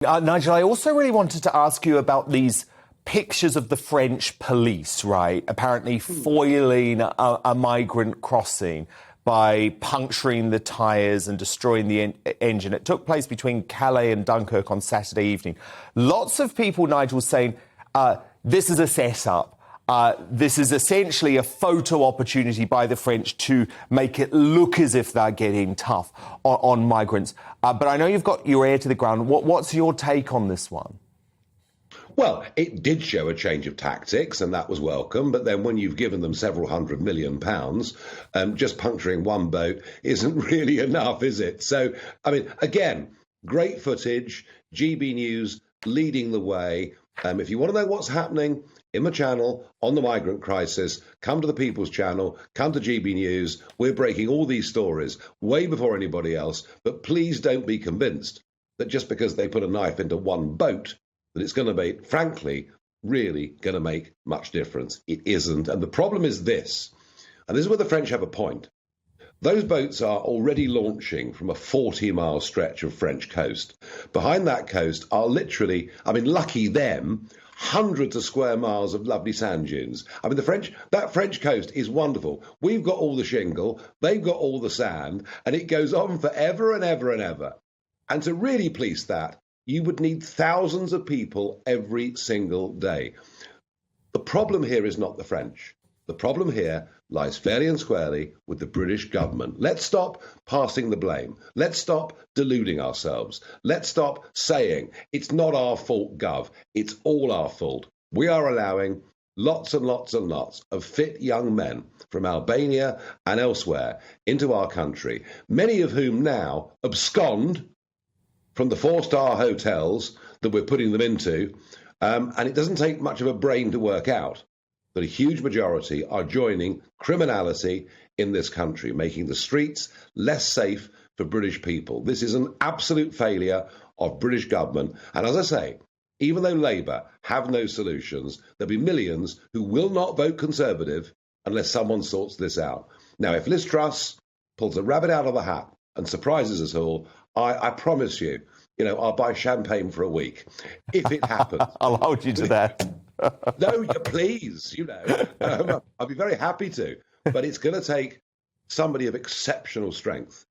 Nigel, I also really wanted to ask you about these pictures of the French police, right? Apparently foiling a migrant crossing by puncturing the tyres and destroying the engine. It took place between Calais and Dunkirk on Saturday evening. Lots of people, Nigel, saying this is a setup. This is essentially a photo opportunity by the French to make it look as if they're getting tough on migrants. But I know you've got your ear to the ground. What's your take on this one? Well, it did show a change of tactics, and that was welcome. But then when you've given them several £100 million, just puncturing one boat isn't really enough, is it? So, I mean, again, great footage, GBNews leading the way. If you want to know what's happening in the channel on the migrant crisis, come to the People's Channel, come to GBNews. We're breaking all these stories way before anybody else. But please don't be convinced that just because they put a knife into one boat, that it's going to be, frankly, really going to make much difference. It isn't. And the problem is this, and this is where the French have a point. Those boats are already launching from a 40-mile stretch of French coast. Behind that coast are literally, I mean, lucky them, hundreds of square miles of lovely sand dunes. I mean, that French coast is wonderful. We've got all the shingle, they've got all the sand, and it goes on forever and ever and ever. And to really police that, you would need thousands of people every single day. The problem here is not the French. The problem here lies fairly and squarely with the British government. Let's stop passing the blame. Let's stop deluding ourselves. Let's stop saying it's not our fault, Gov. It's all our fault. We are allowing lots and lots and lots of fit young men from Albania and elsewhere into our country, many of whom now abscond from the four-star hotels that we're putting them into, and it doesn't take much of a brain to work out that a huge majority are joining criminality in this country, making the streets less safe for British people. This is an absolute failure of British government. And as I say, even though Labour have no solutions, there'll be millions who will not vote Conservative unless someone sorts this out. Now, if Liz Truss pulls a rabbit out of the hat and surprises us all, I promise you, I'll buy champagne for a week if it happens. I'll hold you to that. No, please, I'll be very happy to. But it's going to take somebody of exceptional strength